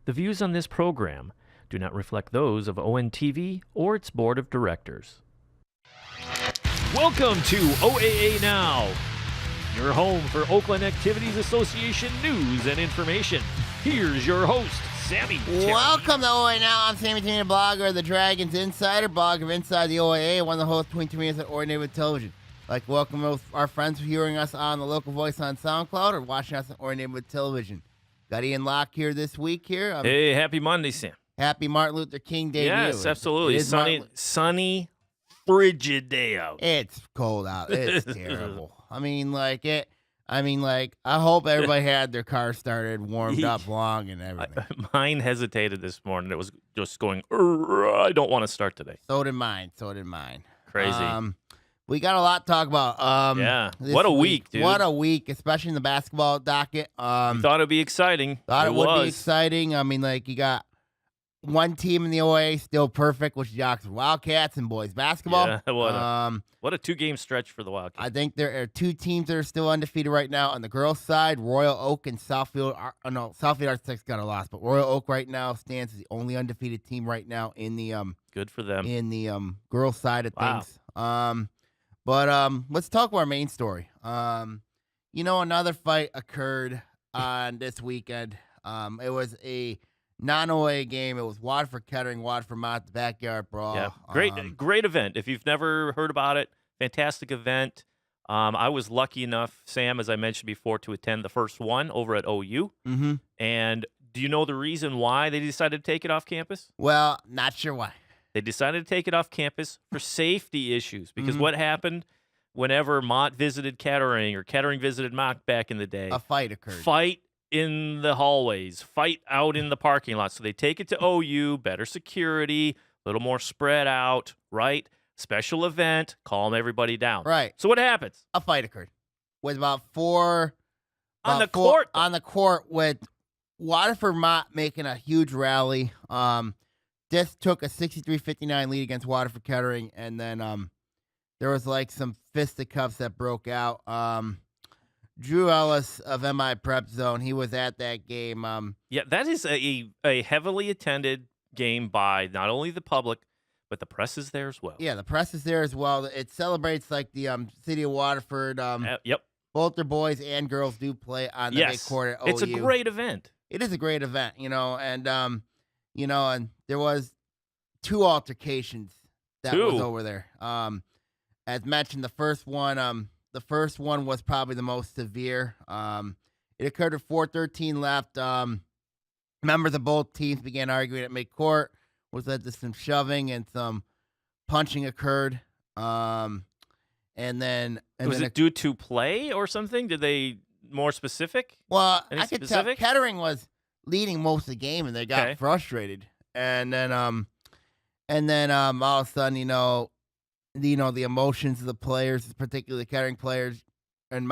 The views on this program do not reflect those of ONTV or its board of directors. Welcome to Oaa Now, your home for Oakland Activities Association news and information. Here's your host, Sammy. Welcome to Oaa Now. I'm Sammy, blogger of the Dragons Insider, blogger of Inside the OAA, one of the hosts between 2 minutes at Orion Television. Like, welcome our friends for hearing us on the local voice on SoundCloud or watching us on Orion Television. Got Ian Locke here this week here. Hey, happy Monday, Sam. Happy Martin Luther King Day. Yes, absolutely. Sunny, frigid day out. It's cold out. It's terrible. I hope everybody had their car started, warmed up long and everything. Mine hesitated this morning. It was just going, I don't want to start today. So did mine. Crazy. We got a lot to talk about. What a week, dude. What a week, especially in the basketball docket. Thought it'd be exciting. Thought it would be exciting. You got one team in the OA still perfect, which is the Oxford Wildcats and boys basketball. Yeah, what a two-game stretch for the Wildcats. I think there are two teams that are still undefeated right now. On the girls' side, Royal Oak and Southfield. Southfield Architects got a loss, but Royal Oak right now stands as the only undefeated team right now in the good for them in the girls' side of things. But let's talk about our main story. Another fight occurred on this weekend. It was a non-OA game. It was Waterford Kettering, Waterford Mott, the backyard brawl. Yeah, great event. If you've never heard about it, fantastic event. I was lucky enough, Sam, as I mentioned before, to attend the first one over at OU. Mm-hmm. And do you know the reason why they decided to take it off campus? Well, not sure why. They decided to take it off campus for safety issues because what happened whenever Mott visited Kettering or Kettering visited Mott back in the day? A fight occurred. Fight in the hallways, fight out in the parking lot. So they take it to OU, better security, a little more spread out, right? Special event, calm everybody down. Right. So what happens? A fight occurred with about four on the court. On the court with Waterford Mott making a huge rally. This took a 63-59 lead against Waterford Kettering, and then there was some fisticuffs that broke out. Drew Ellis of MI Prep Zone, he was at that game. That is a heavily attended game by not only the public, but the press is there as well. Yeah, the press is there as well. It celebrates the city of Waterford. Yep. Both their boys and girls do play on the big court at OU. It's a great event. It is a great event, and and there was two altercations that was over there. As mentioned, the first one was probably the most severe. It occurred at 4:13 left. Members of both teams began arguing at midcourt, which led to some shoving and some punching occurred. Was it due to play or something? Did they more specific? Well, I could tell Kettering was leading most of the game, and they got frustrated. And then all of a sudden, the emotions of the players, particularly the Kettering players, and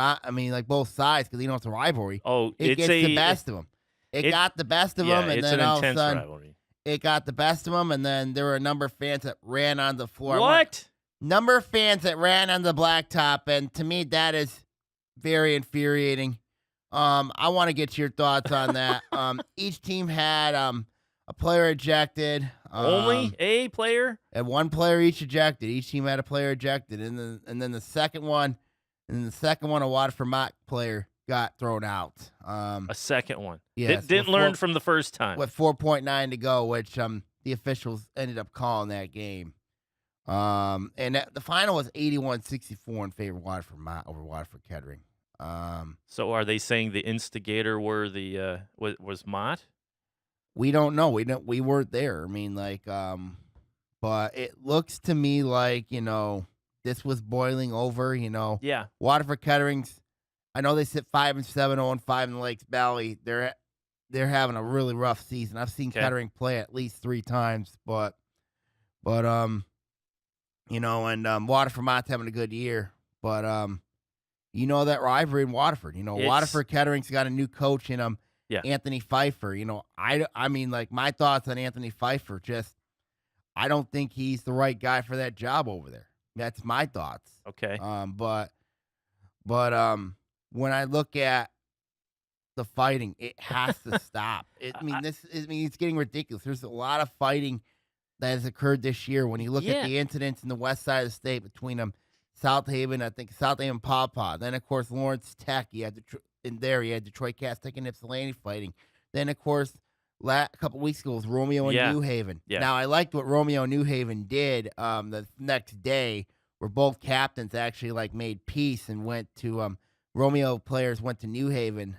both sides, because it's a rivalry. Oh, it gets the best of them. It got the best of them, and then all of a sudden, rivalry. It got the best of them, and then there were a number of fans that ran on the floor. What? Number of fans that ran on the blacktop, and to me, that is very infuriating. I want to get your thoughts on that. Each team had a player ejected. Only a player? And one player each ejected. Each team had a player ejected. And then the second one, a Waterford Mott player got thrown out. A second one. Yes. Didn't learn from the first time. With 4.9 to go, which the officials ended up calling that game. The final was 81-64 in favor of Waterford Mott over Waterford Kettering. So are they saying the instigator were was Mott? We don't know. We weren't there. But it looks to me like, this was boiling over, Yeah. Waterford Kettering's, I know they sit 5-7, 0-5 in the Lakes Valley. They're having a really rough season. I've seen Kettering play at least 3 times, but Waterford Mott's having a good year. But that rivalry in Waterford. Waterford Kettering's got a new coach in them. Yeah. Anthony Pfeiffer. My thoughts on Anthony Pfeiffer, I don't think he's the right guy for that job over there. That's my thoughts. Okay. But when I look at the fighting. It has to stop. It's getting ridiculous. There's a lot of fighting that has occurred this year. When you look at Yeah. the incidents in the west side of the state between South Haven, I think South Haven Pawpaw. Then of course Lawrence Tech. You had you had Detroit Cast Tech and Ypsilanti fighting. Then of course a couple weeks ago was Romeo and Yeah. New Haven. Yeah. Now I liked what Romeo and New Haven did the next day, where both captains actually like made peace and went to Romeo players went to New Haven,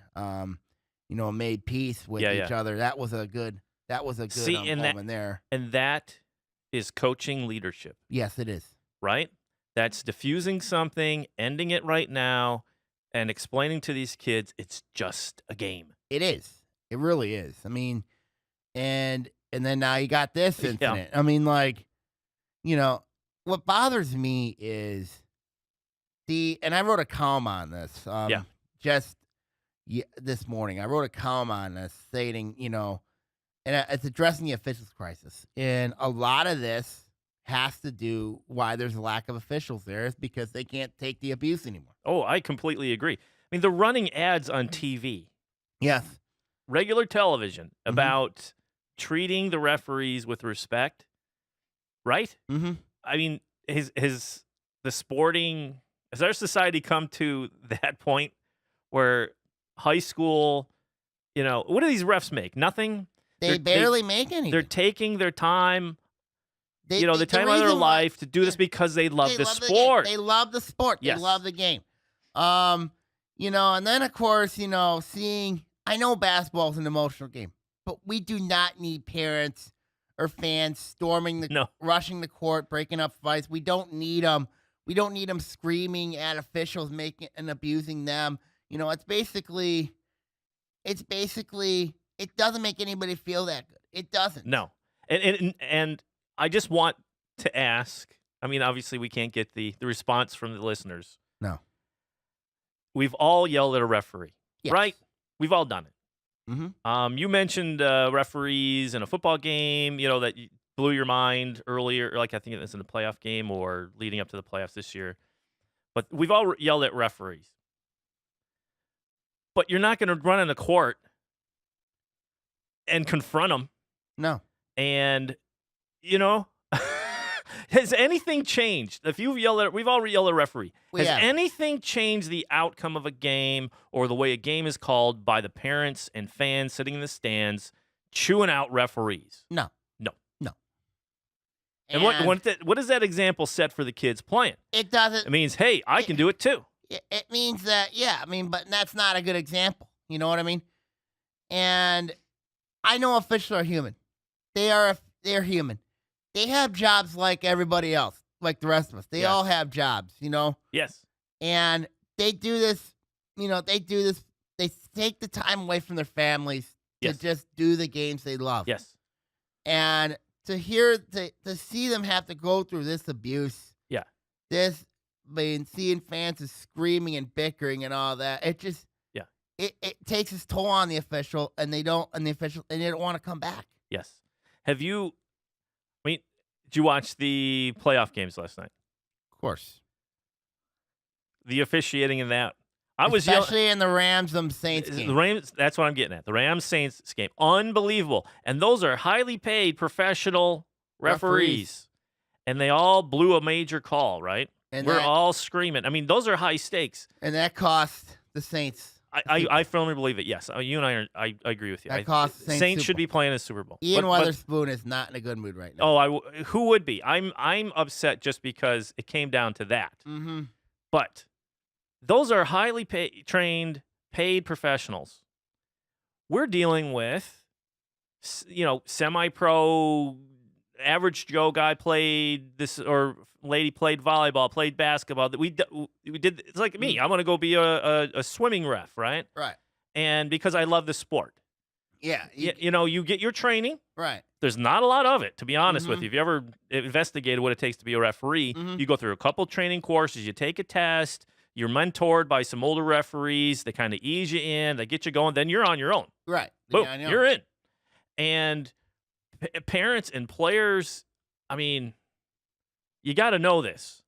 made peace with Yeah, each yeah. other. That was a good See, and moment there. that is coaching leadership, Yes, it is. right? That's diffusing something, ending it right now, and explaining to these kids it's just a game. It is. It really is. I mean, and then now you got this Yeah. incident. I mean, like, what bothers me is and I wrote a column on this. Yeah. Just this morning, I wrote a column on this stating, and it's addressing the officials crisis, and a lot of this has to do why there's a lack of officials there is because they can't take the abuse anymore. Oh, I completely agree. I mean, they're running ads on TV, Yes. regular television, about treating the referees with respect, right? Mm-hmm. I mean, has our society come to that point where high school, what do these refs make? Nothing? They barely make anything. They're taking their time, the time of their reason why- life to do this because they love the the sport. game. They love the sport. Yes. They love the game. And then of course, seeing, I know basketball is an emotional game, but we do not need parents or fans storming rushing the court, breaking up fights. We don't need them. We don't need them screaming at officials, making and abusing them. It's basically, it doesn't make anybody feel that good. It doesn't. No. And I just want to ask, I mean, obviously we can't get the response from the listeners. No. We've all yelled at a referee, Yes. right? We've all done it. Mm-hmm. You mentioned referees in a football game, that blew your mind earlier, like I think it was in the playoff game or leading up to the playoffs this year. But we've all yelled at referees. But you're not going to run in the court and confront them. No. And, has anything changed? If you've yelled at, we've all yelled at a referee. Has anything changed the outcome of a game or the way a game is called by the parents and fans sitting in the stands chewing out referees? No. And what does that example set for the kids playing? It doesn't. It means, hey, I can do it too. It means that, but that's not a good example. You know what I mean? And I know officials are human. They're human. They have jobs like everybody else, like the rest of us. They all have jobs, Yes. And they do this, they take the time away from their families to just do the games they love. Yes. And to see them have to go through this abuse. Yeah. Seeing fans is screaming and bickering and all that. It just it takes its toll on the official, and they don't want to come back. Yes. Did you watch the playoff games last night? Of course. The officiating in that. Especially in the Rams-Saints game. The Rams, that's what I'm getting at. The Rams-Saints game. Unbelievable. And those are highly paid professional referees. And they all blew a major call, right? And we're all screaming. I mean, those are high stakes. And that cost the Saints. I firmly believe it, yes. You and I agree with you. That cost the Saints should be playing a Super Bowl. Ian Weatherspoon is not in a good mood right now. Oh, who would be? I'm upset just because it came down to that. Mm-hmm. But those are highly trained, paid professionals. We're dealing with, semi-pro, average Joe guy played this, or lady played volleyball, played basketball. We did. It's like me. I'm going to go be a swimming ref, right? Right. And because I love the sport. Yeah. You get your training. Right. There's not a lot of it, to be honest with you. If you ever investigated what it takes to be a referee, you go through a couple training courses, you take a test, you're mentored by some older referees. They kind of ease you in, they get you going, then you're on your own. Right. Boom, you're in. And parents and players, I mean, you got to know this.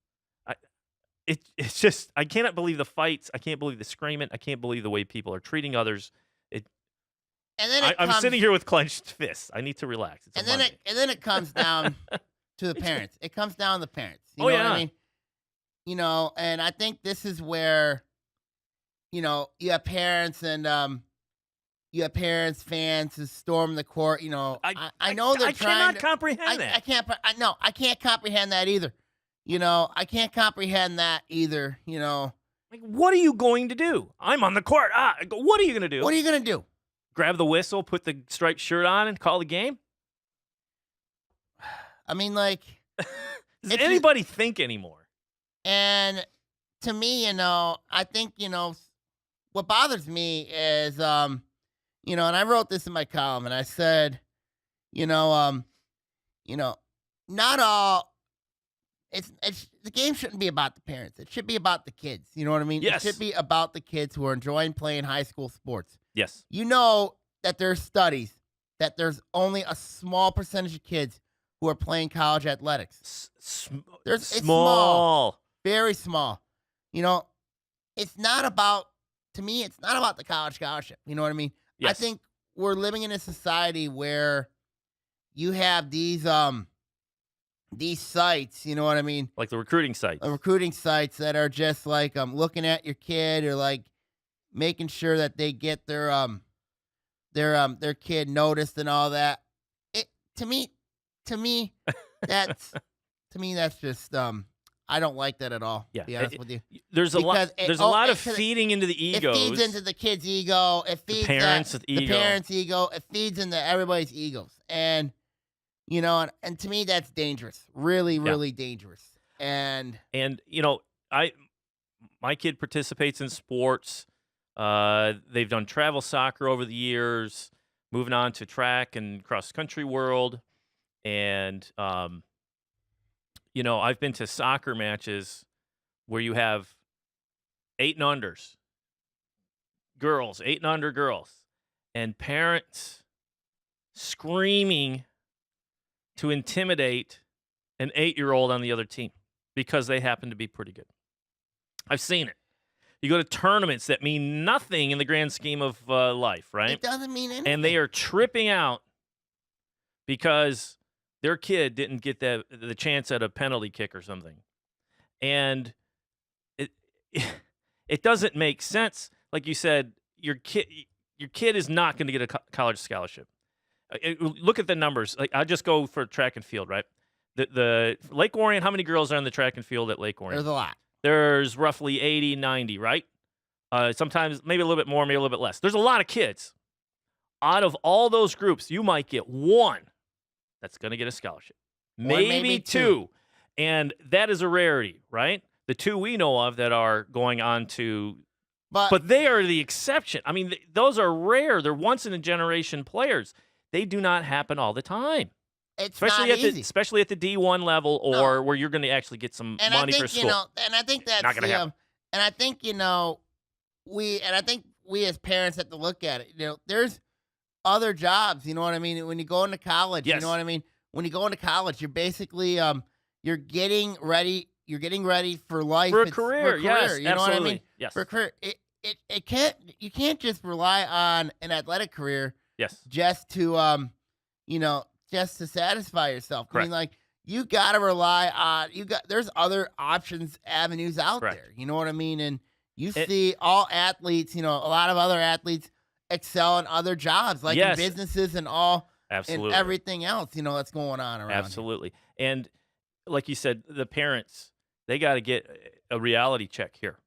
It's just, I cannot believe the fights. I can't believe the screaming. I can't believe the way people are treating others. And then I'm sitting here with clenched fists. I need to relax. It's and a then Monday. it comes down to the parents. It comes down to the parents. You Oh, know what yeah. I mean? And I think this is where, you have parents and you have parents, fans who storm the court. I know they're I trying cannot comprehend that. I can't. I can't comprehend that either. I can't comprehend that either. Like, what are you going to do? I'm on the court. What are you going to do? What are you gonna do? Grab the whistle, put the striped shirt on, and call the game? I mean, like, Does anybody think anymore? and to me, I think what bothers me is, and I wrote this in my column, and I said, you know, not all. It's the game shouldn't be about the parents. It should be about the kids. You know what I mean? Yes. It should be about the kids who are enjoying playing high school sports. Yes. You know that there's studies that there's only a small percentage of kids who are playing college athletics. It's small, very small. It's not about, to me, it's not about the college scholarship. You know what I mean? Yes. I think we're living in a society where you have these sites, you know what I mean? Like the recruiting sites. Recruiting sites that are just like looking at your kid or like making sure that they get their kid noticed and all that. To me that's just I don't like that at all. Yeah. To be honest with you. There's a lot of feeding into the egos. It feeds into the kid's ego. It feeds the parents' ego. The parents' ego. It feeds into everybody's egos. And and to me that's dangerous. Really, really dangerous. And my kid participates in sports. They've done travel soccer over the years, moving on to track and cross country world. And I've been to soccer matches where you have 8 and unders, girls, 8 and under girls, and parents screaming to intimidate an 8-year-old on the other team because they happen to be pretty good. I've seen it. You go to tournaments that mean nothing in the grand scheme of life, right? It doesn't mean anything. And they are tripping out because their kid didn't get the chance at a penalty kick or something. And it doesn't make sense. Like you said, your kid is not going to get a college scholarship. Look at the numbers. Like, I'll just go for track and field, right? The Lake Orion, how many girls are on the track and field at Lake Orion? There's a lot. There's roughly 80, 90, right? Sometimes maybe a little bit more, maybe a little bit less. There's a lot of kids. Out of all those groups, you might get one that's going to get a scholarship. Maybe two. And that is a rarity, right? The 2 we know of that are going on to but they are the exception. I mean, those are rare. They're once-in-a-generation players. They do not happen all the time. It's especially not easy. Especially at the D1 level or where you're going to actually get some money for school. And I think that's not going to happen. And I think we as parents have to look at it. There's other jobs. You know what I mean? When you go into college, yes. You know what I mean? When you go into college, you're basically you're getting ready. You're getting ready for life. For a career. Yes, you know absolutely. what I mean? Yes. For a career. You can't just rely on an athletic career. Yes. Just to just to satisfy yourself. Correct. I mean, like, you gotta rely on there's other options, avenues out Correct. there. You know what I mean? And you see all athletes, a lot of other athletes excel in other jobs, like in businesses and all absolutely. And everything else, that's going on around. Absolutely. Here. And like you said, the parents, they gotta get a reality check here.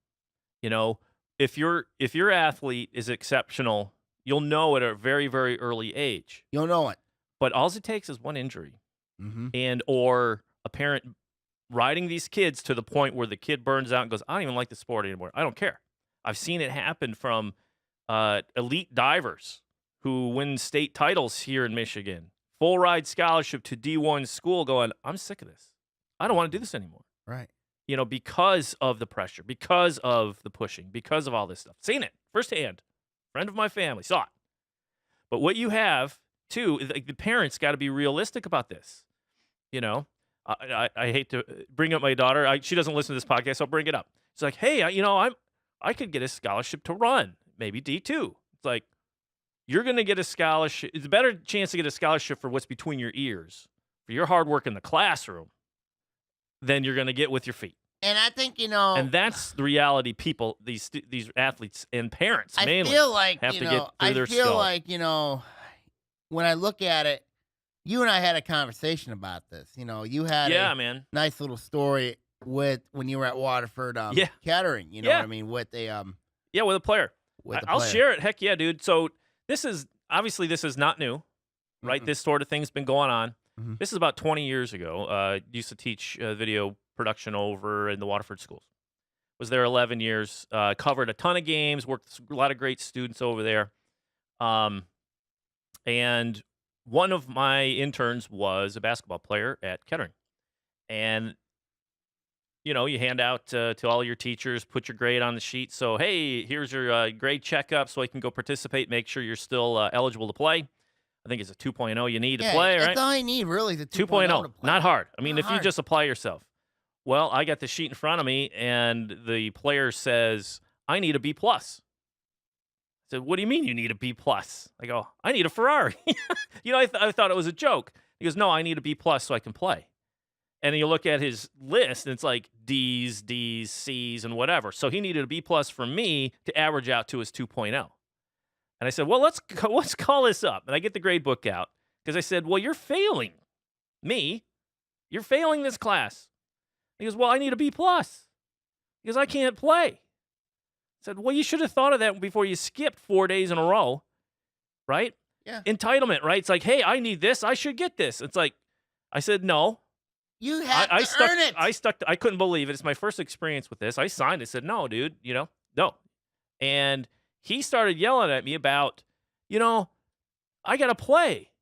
If your athlete is exceptional, you'll know at a very, very early age. You'll know it. But all it takes is one injury, mm-hmm. or a parent riding these kids to the point where the kid burns out and goes, I don't even like the sport anymore. I don't care. I've seen it happen from elite divers who win state titles here in Michigan. Full ride scholarship to D1 school going, I'm sick of this. I don't want to do this anymore. Right. Because of the pressure, because of the pushing, because of all this stuff. Seen it firsthand. Friend of my family saw it. But what you have, too, the parents got to be realistic about this. I hate to bring up my daughter. She doesn't listen to this podcast, so I'll bring it up. It's like, hey, I could get a scholarship to run, maybe D2. It's like, you're going to get a scholarship. It's a better chance to get a scholarship for what's between your ears, for your hard work in the classroom, than you're going to get with your feet. And I think, and that's the reality people, these athletes and parents mainly, feel like, have to get through their skull. I feel like, when I look at it, you and I had a conversation about this. You had a nice little story with when you were at Waterford Kettering, you know what I mean, with a with a player. I'll player. share it. Heck yeah, dude. So this is not new, right? This sort of thing's been going on. This is about 20 years ago. Used to teach video production over in the Waterford schools. Was there 11 years. Covered a ton of games. Worked with a lot of great students over there. And one of my interns was a basketball player at Kettering. And, you hand out to all your teachers, put your grade on the sheet. So, hey, here's your grade checkup so I can go participate, make sure you're still eligible to play. I think it's a 2.0 you need to play, right? That's all you need, really, the 2.0 to play. Not hard. I mean, Not if hard. you just apply yourself. Well, I got the sheet in front of me, and the player says, I need a B+. I said, what do you mean you need a B+? I go, I need a Ferrari. I thought it was a joke. He goes, no, I need a B+ so I can play. And then you look at his list, and it's like D's, C's, and whatever. So he needed a B+ from me to average out to his 2.0. And I said, well, let's call this up. And I get the grade book out because I said, well, you're failing me. You're failing this class. He goes, well, I need a B+. He goes, I can't play. I said, well, you should have thought of that before you skipped 4 days in a row, right? Yeah. Entitlement, right? It's like, hey, I need this. I should get this. It's like, I said, no. You have to earn it. I couldn't believe it. It's my first experience with this. I signed it. Said, no, dude, no. And he started yelling at me about, I got to play.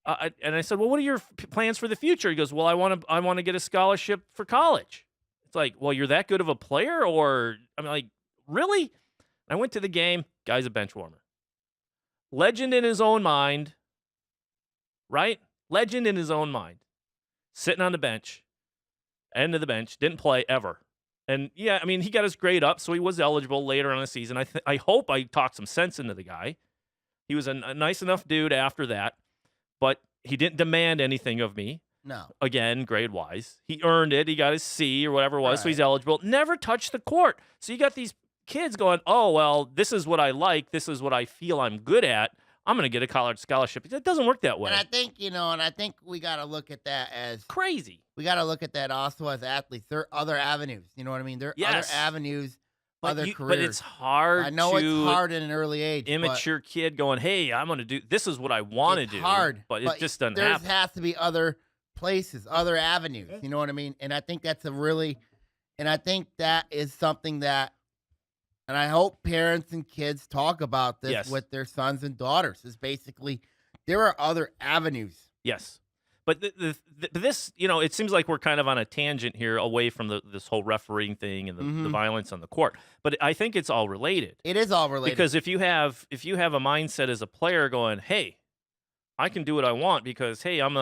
And I said, well, what are your plans for the future? He goes, well, I want to get a scholarship for college. It's like, well, you're that good of a player? Or, I'm like, really? I went to the game. Guy's a bench warmer. Legend in his own mind, right? Legend in his own mind. Sitting on the bench, end of the bench, didn't play ever. And, yeah, I mean, he got his grade up, so he was eligible later on in the season. I hope I talked some sense into the guy. He was a nice enough dude after that, but he didn't demand anything of me. No. Again, grade-wise. He earned it. He got his C or whatever it was, so he's Right. eligible. Never touched the court. So you got these kids going, oh, well, this is what I like. This is what I feel I'm good at. I'm going to get a college scholarship. It doesn't work that way. And I think we got to look at that as Crazy. We got to look at that also as athletes. There are other avenues. You know what I mean? There are Yes. other avenues, But careers. But it's hard. I know it's hard at an early age. Immature kid going, hey, I'm going to do, this is what I want to do. Hard, But it just doesn't there happen. has to be other places, other avenues. You know what I mean? And I think that's I think that is something that, and I hope parents and kids talk about this Yes. with their sons and daughters. Is basically there are other avenues. Yes. But this, it seems like we're kind of on a tangent here away from this whole refereeing thing and the violence on the court. But I think it's all related. It is all related. Because if you have a mindset as a player going, hey, I can do what I want because, hey, I'm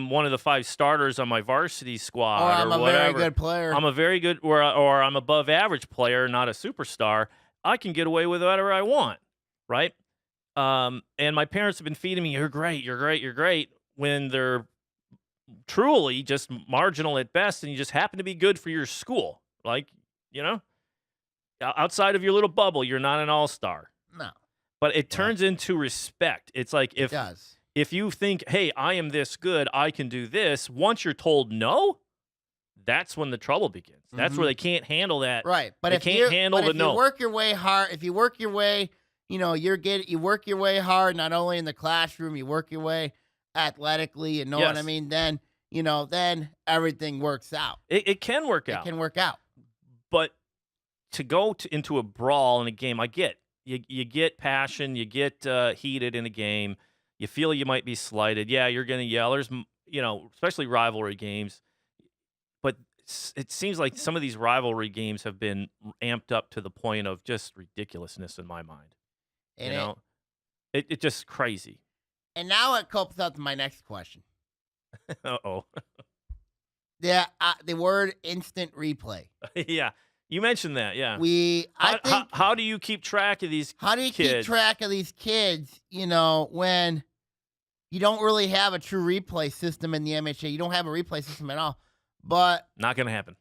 one of the 5 starters on my varsity squad or I'm a whatever. very good player. I'm a very good or I'm above average player, not a superstar. I can get away with whatever I want, right? And my parents have been feeding me, you're great, you're great, you're great, when they're truly just marginal at best, and you just happen to be good for your school. Like, outside of your little bubble, you're not an all-star. No. But it turns into respect. It's like It does. if you think, hey, I am this good, I can do this, once you're told no, that's when the trouble begins. That's where they can't handle that. Right. But they can't handle the no. If you work your way hard, you work your way hard, not only in the classroom, you work your way athletically, you know what I mean? Then, then everything works out. It can work out. It can work out. But to go into a brawl in a game, I get. You get passion, you get heated in a game, you feel you might be slighted. Yeah, you're going to yell. There's, especially rivalry games. But it seems like some of these rivalry games have been amped up to the point of just ridiculousness in my mind. And it's just crazy. And now it comes up to my next question. Uh-oh. The word instant replay. Yeah. You mentioned that, yeah. I think. How do you keep track of these How do you keep track of these kids? When you don't really have a true replay system in the MHA, you don't have a replay system at all. But not gonna happen.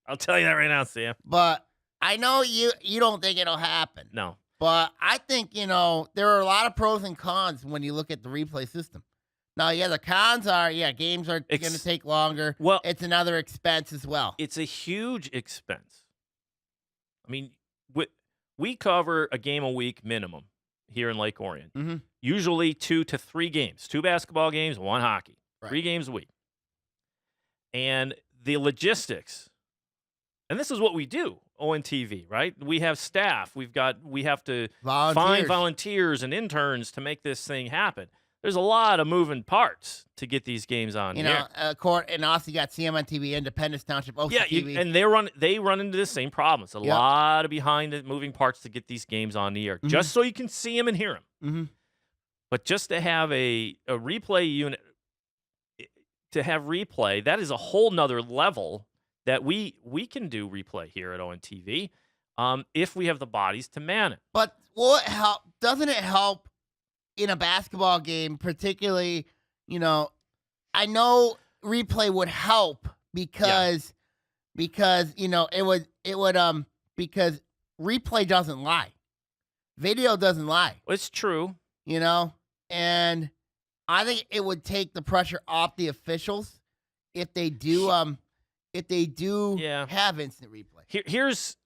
I'll tell you that right now, Sam. But I know you don't think it'll happen. No. But I think, there are a lot of pros and cons when you look at the replay system. Now, yeah, the cons are, games are going to take longer. Well, it's another expense as well. It's a huge expense. I mean, we cover a game a week minimum here in Lake Orion. Mm-hmm. Usually 2 to 3 games, 2 basketball games, 1 hockey, right. 3 games a week. And the logistics, and this is what we do, ONTV, right? We have staff. We have to find volunteers and interns to make this thing happen. There's a lot of moving parts to get these games on. Court, and also you got CMN-TV, Independence Township, OCTV. And they run into the same problems. A lot of behind the moving parts to get these games on the air, just so you can see them and hear them. Mm-hmm. But just to have a replay unit, that is a whole nother level that we can do replay here at ONTV if we have the bodies to man it. But doesn't it help in a basketball game, particularly, I know replay would help because it would because replay doesn't lie. Video doesn't lie. It's true. And I think it would take the pressure off the officials if they do have instant replay. Here's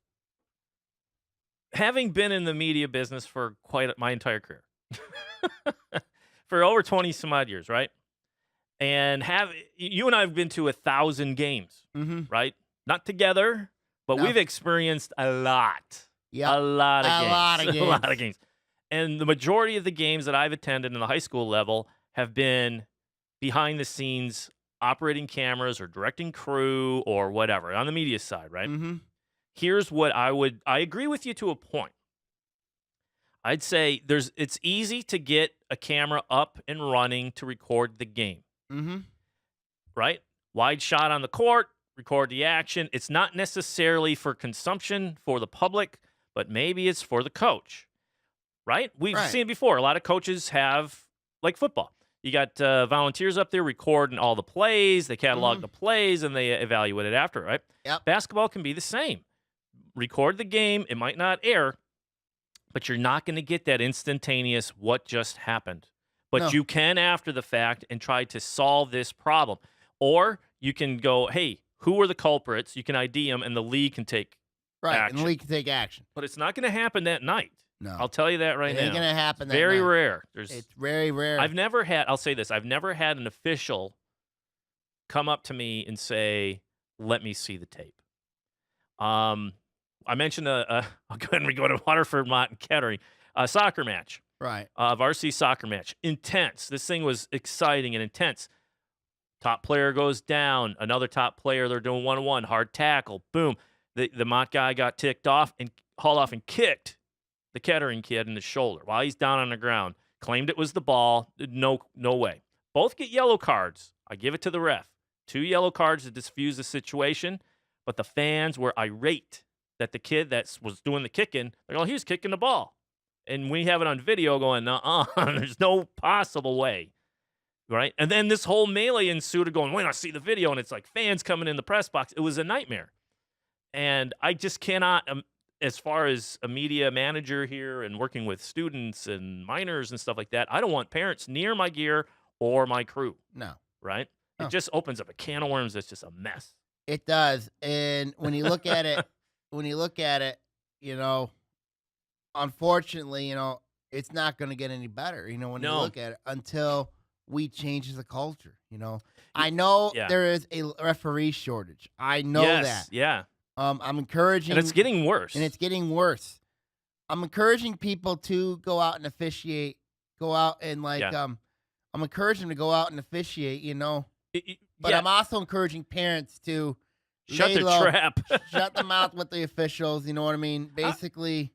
having been in the media business for my entire career. For over 20 some odd years, right? And you and I have been to 1,000 games, right? Not together, but we've experienced a lot. Yeah. A lot of games. And the majority of the games that I've attended in the high school level have been behind the scenes operating cameras or directing crew or whatever on the media side, right? Mm-hmm. Here's what I agree with you to a point. I'd say it's easy to get a camera up and running to record the game. Mm-hmm. Right? Wide shot on the court, record the action. It's not necessarily for consumption for the public, but maybe it's for the coach. Right? We've seen it before. A lot of coaches have, like football. You got volunteers up there recording all the plays. They catalog the plays, and they evaluate it after, right? Yep. Basketball can be the same. Record the game. It might not air, but you're not going to get that instantaneous what just happened. But you can after the fact and try to solve this problem. Or you can go, hey, who are the culprits? You can ID them, and the league can take action. And the league can take action. But it's not going to happen that night. No. I'll tell you that right now. It ain't going to happen that very night. Rare. It's very rare. I'll say this. I've never had an official come up to me and say, let me see the tape. I mentioned I'll go ahead and go to Waterford, Mott, and Kettering, a soccer match. Right. Varsity soccer match. Intense. This thing was exciting and intense. Top player goes down. Another top player, they're doing 1-on-1. Hard tackle. Boom. The Mott guy got ticked off and hauled off and kicked the Kettering kid in the shoulder while he's down on the ground. Claimed it was the ball. No way. Both get yellow cards. I give it to the ref. 2 yellow cards to diffuse the situation, but the fans were irate that the kid that was doing the kicking, they're going, he was kicking the ball. And we have it on video going, there's no possible way. Right? And then this whole melee ensued of going, wait, I see the video, and it's like fans coming in the press box. It was a nightmare. And I just cannot, as far as a media manager here and working with students and minors and stuff like that, I don't want parents near my gear or my crew. No. Right? No. It just opens up a can of worms that's just a mess. It does. And when you look at it, unfortunately, it's not going to get any better, when you look at it until we change the culture, I know there is a referee shortage. I know that. Yeah. I'm encouraging. And it's getting worse. I'm encouraging people to go out and officiate, I'm encouraging them to go out and officiate, But I'm also encouraging parents to shut their trap. Shut them out with the officials, you know what I mean? Basically.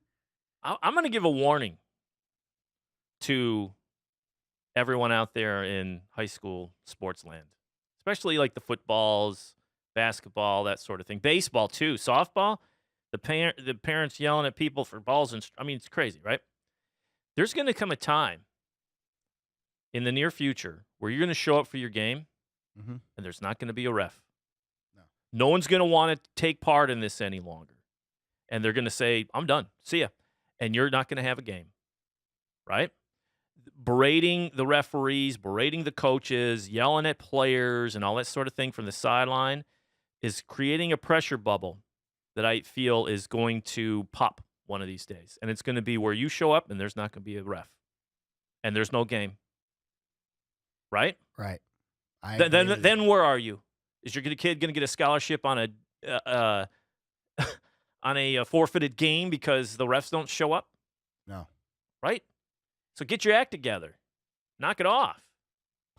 I'm going to give a warning to everyone out there in high school sports land, especially like the footballs, basketball, that sort of thing. Baseball, too. Softball. the parents yelling at people for balls and I mean, it's crazy, right? There's going to come a time in the near future where you're going to show up for your game Mm-hmm. and there's not going to be a ref. No. No one's going to want to take part in this any longer. And they're going to say, I'm done. See ya. And you're not going to have a game, right? Berating the referees, berating the coaches, yelling at players and all that sort of thing from the sideline is creating a pressure bubble that I feel is going to pop one of these days. And it's going to be where you show up and there's not going to be a ref. And there's no game. Right? Right. Then where are you? Is your kid going to get a scholarship on a on a forfeited game because the refs don't show up? No. Right? So get your act together. Knock it off.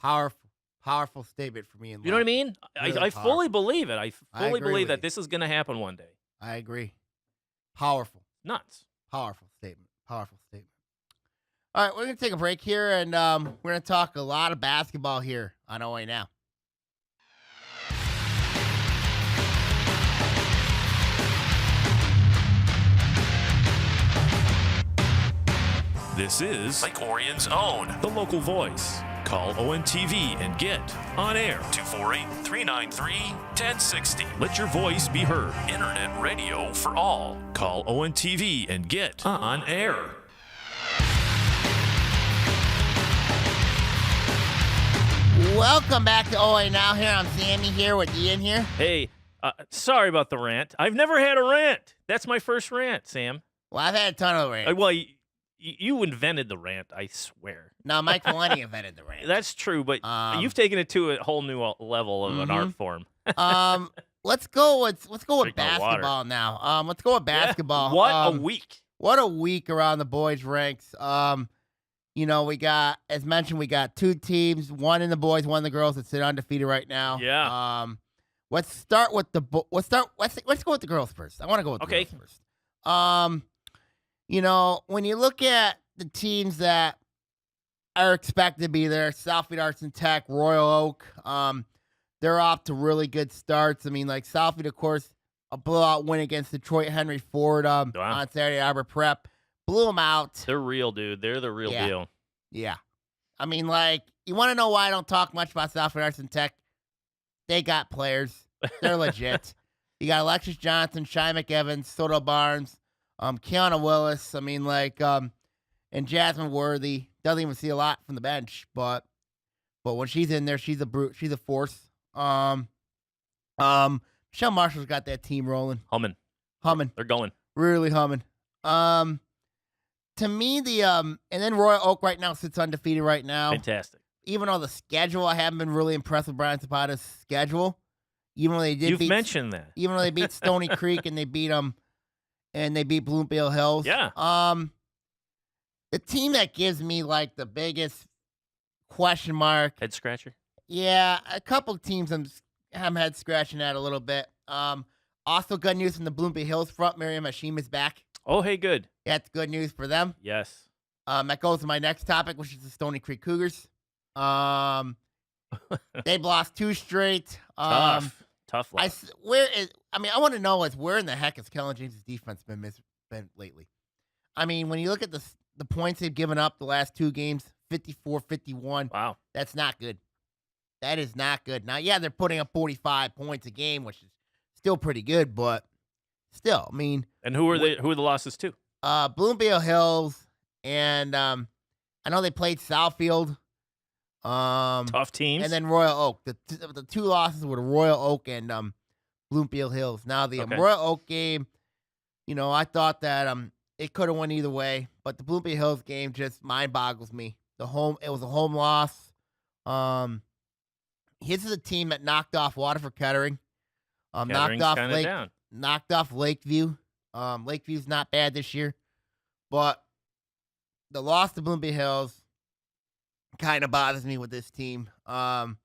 Powerful statement for me. You know what I mean? Really I fully believe it. I fully believe that you. this is going to happen one day. I agree. Powerful. Nuts. Powerful statement. Powerful statement. All right, we're going to take a break here, and we're going to talk a lot of basketball here on Oaa Now. This is Lake Orion's own, the local voice. Call ONTV and get on air 248-393-1060. Let your voice be heard. Internet radio for all. Call ONTV and get on air. Welcome back to Oaa Now. Here I'm Sammy here with Ian here. Hey, sorry about the rant. I've never had a rant. That's my first rant, Sam. Well, I've had a ton of rants. Well, you invented the rant, I swear. No, Mike Maloney invented the rant. That's true, but you've taken it to a whole new level of an art form. Let's go with basketball now. Let's go with basketball. Yeah. What a week. What a week around the boys' ranks. We got, as mentioned, we got two teams, one in the boys, one in the girls that sit undefeated right now. Yeah. Let's start with let's go with the girls first. I want to go with the girls first. When you look at the teams that are expected to be there, Southfield Arts and Tech, Royal Oak, they're off to really good starts. I mean, like Southfield, of course, a blowout win against Detroit Henry Ford on Saturday, Arbor Prep. Blew them out. They're real, dude. They're the real deal. Yeah. I mean, like, you want to know why I don't talk much about Southfield Arts and Tech? They got players. They're legit. You got Alexis Johnson, Shy McEvans, Soto Barnes, Kiana Willis. I mean, like, and Jasmine Worthy. Doesn't even see a lot from the bench, but when she's in there, she's a brute. She's a force. Michelle Marshall's got that team rolling. Humming. They're going. Really humming. To me, and then Royal Oak right now sits undefeated right now. Fantastic. Even on the schedule, I haven't been really impressed with Brian Zapata's schedule. Even though they did You've mentioned that. Even though they beat Stony Creek and they beat Bloomfield Hills. Yeah. The team that gives me like the biggest question mark. Head scratcher? Yeah, a couple of teams I'm head scratching at a little bit. Also good news from the Bloomfield Hills front. Miriam Hashima's back. Oh, hey, good. That's good news for them. Yes. That goes to my next topic, which is the Stony Creek Cougars. They've lost 2 straight. Tough loss. I want to know where in the heck has Kellen James' defense been lately? I mean, when you look at the points they've given up the last 2 games, 54-51. Wow. That's not good. That is not good. Now, yeah, they're putting up 45 points a game, which is still pretty good, but still, I mean. And who are the losses to? Bloomfield Hills, and I know they played Southfield. Tough teams. And then Royal Oak. The 2 losses were Royal Oak and Bloomfield Hills. Now, the Royal Oak game, I thought that it could have went either way, but the Bloomfield Hills game just mind boggles me. It was a home loss. His is a team that knocked off Waterford Kettering. Knocked off Lakeview. Lakeview's not bad this year, but the loss to Bloomfield Hills kind of bothers me with this team. So